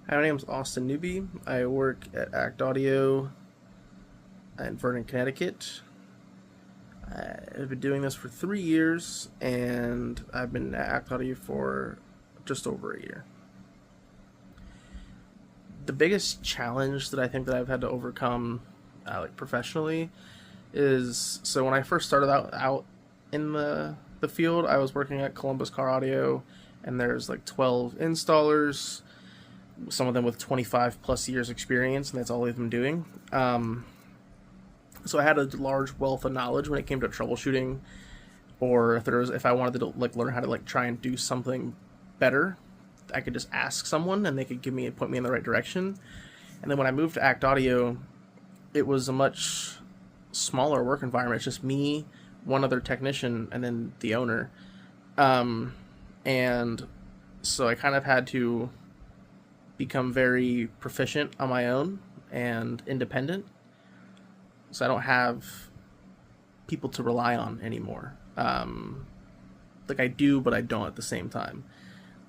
Hi, my name is Austin Newby. I work at Act Audio in Vernon, Connecticut. I've been doing this for 3 years, and I've been at Act Audio for just over a year. The biggest challenge that I think that I've had to overcome, professionally, is so when I first started out in the field, I was working at Columbus Car Audio, and there's like 12 installers, some of them with 25 plus years experience, and that's all they've been doing. So I had a large wealth of knowledge when it came to troubleshooting, or if I wanted to learn how to try and do something better, I could just ask someone and they could point me in the right direction. And then when I moved to Act Audio, it was a much smaller work environment. It's just me, one other technician, and then the owner. And so I kind of had to become very proficient on my own and independent. So I don't have people to rely on anymore. I do, but I don't at the same time.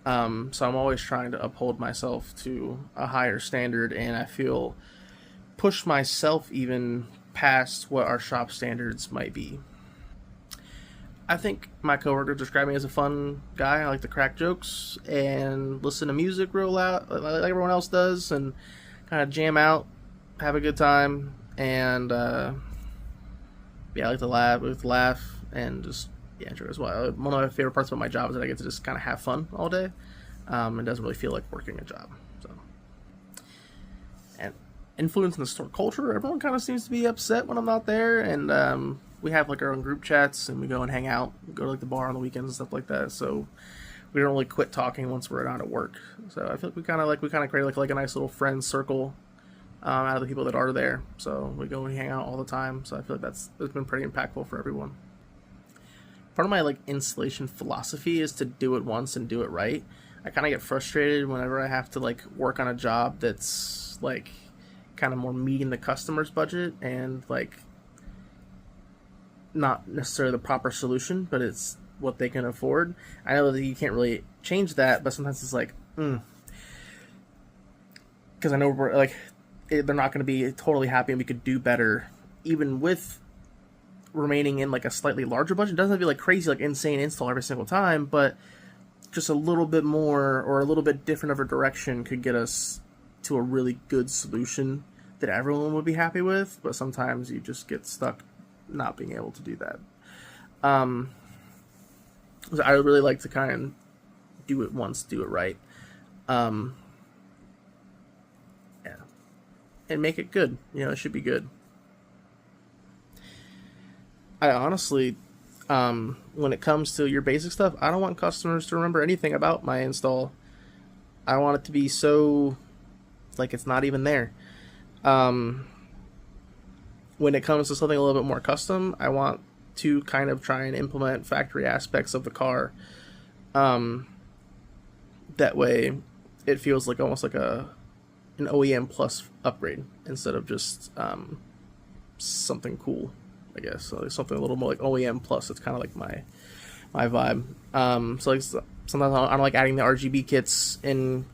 So I'm always trying to uphold myself to a higher standard, and I feel push myself even past what our shop standards might be. I think my coworkers describe me as a fun guy. I like to crack jokes and listen to music real loud, like everyone else does, and kind of jam out, have a good time, and I like to laugh, and just enjoy as well. One of my favorite parts about my job is that I get to just kind of have fun all day. It doesn't really feel like working a job. So, and influence in the store culture, everyone kind of seems to be upset when I'm not there, and we have our own group chats, and we go and hang out, we go to the bar on the weekends and stuff like that. So we don't really quit talking once we're not at work. So I feel like we kind of create a nice little friend circle out of the people that are there. So we go and hang out all the time. So I feel like that's been pretty impactful for everyone. Part of my installation philosophy is to do it once and do it right. I kind of get frustrated whenever I have to work on a job that's kind of more meeting the customer's budget and not necessarily the proper solution, but it's what they can afford. I know that you can't really change that, but sometimes it's because I know they're not going to be totally happy, and we could do better even with remaining in a slightly larger budget. It doesn't have to be crazy insane install every single time, but just a little bit more or a little bit different of a direction could get us to a really good solution that everyone would be happy with. But sometimes you just get stuck not being able to do that. So I really like to kind of do it once, do it right, yeah, and make it good. It should be good. I honestly, when it comes to your basic stuff, I don't want customers to remember anything about my install. I want it to be so it's not even there. When it comes to something a little bit more custom, I want to kind of try and implement factory aspects of the car. That way, it feels almost like an OEM plus upgrade instead of just something cool, I guess. So something a little more OEM plus. It's kind of my vibe. Sometimes I don't like adding the RGB kits in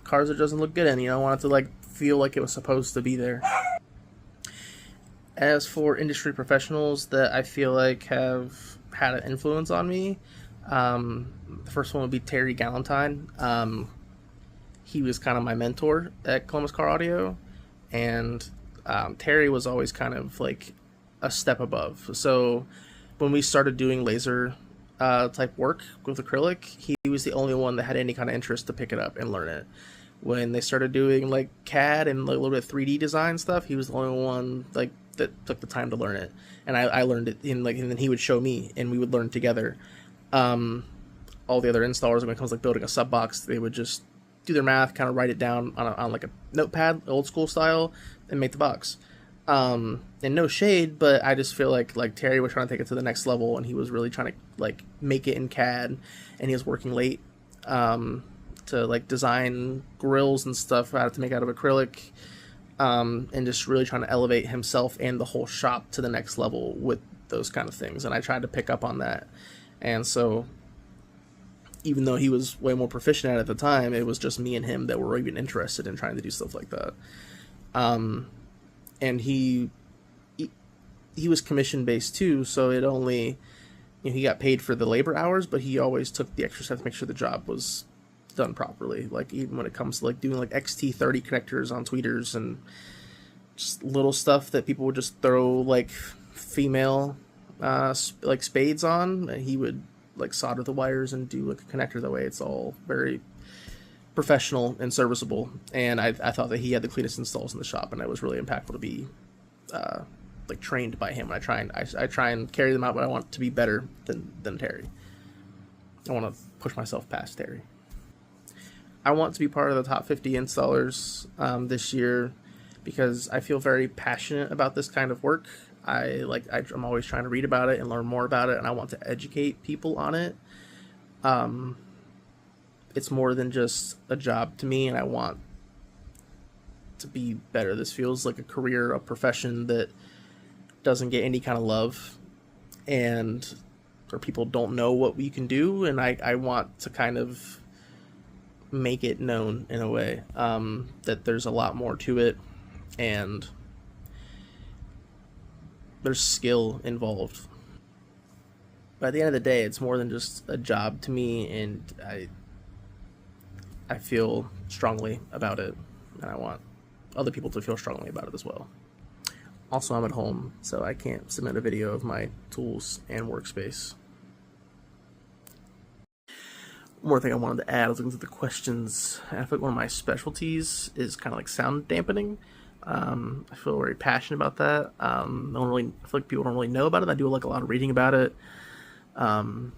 cars that doesn't look good in. I want it to feel like it was supposed to be there. As for industry professionals that I feel have had an influence on me, the first one would be Terry Galentine. He was kind of my mentor at Columbus Car Audio, and Terry was always kind of a step above. So when we started doing laser type work with acrylic, he was the only one that had any kind of interest to pick it up and learn it. When they started doing CAD and a little bit of 3D design stuff, he was the only one that took the time to learn it, and I learned it and then he would show me, and we would learn together. All the other installers, when it comes building a sub box, they would just do their math, kind of write it down on a notepad, old school style, and make the box. And no shade, but I just feel like Terry was trying to take it to the next level, and he was really trying to make it in CAD, and he was working late to design grills and stuff to make out of acrylic. And just really trying to elevate himself and the whole shop to the next level with those kind of things. And I tried to pick up on that. And so even though he was way more proficient at it at the time, it was just me and him that were even interested in trying to do stuff like that. And he was commission based too, so it only, he got paid for the labor hours, but he always took the extra step to make sure the job was done properly. Like even when it comes to like doing like XT30 connectors on tweeters and just little stuff that people would just throw like female like spades on, and he would like solder the wires and do like a connector that way. It's all very professional and serviceable, and I thought that he had the cleanest installs in the shop, and it was really impactful to be like trained by him. And I try and carry them out, but I want to be better than Terry. I want to push myself past Terry. I want to be part of the top 50 installers this year because I feel very passionate about this kind of work. I'm always trying to read about it and learn more about it, and I want to educate people on it. It's more than just a job to me, and I want to be better. This feels like a career, a profession that doesn't get any kind of love, and or people don't know what we can do, and I want to kind of make it known in a way that there's a lot more to it, and there's skill involved. But at the end of the day, it's more than just a job to me, and I feel strongly about it, and I want other people to feel strongly about it as well. Also, I'm at home, so I can't submit a video of my tools and workspace. One more thing I wanted to add, I was looking through the questions. I feel like one of my specialties is kind of like sound dampening. I feel very passionate about that. I feel like people don't really know about it. I do like a lot of reading about it. I think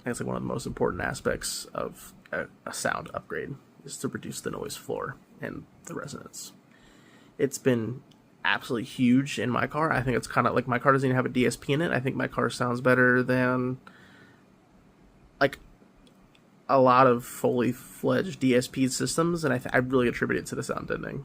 it's like one of the most important aspects of a sound upgrade is to reduce the noise floor and the resonance. It's been absolutely huge in my car. I think it's kind of like my car doesn't even have a DSP in it. I think my car sounds better than like a lot of fully fledged DSP systems, and I really attribute it to the sound deadening.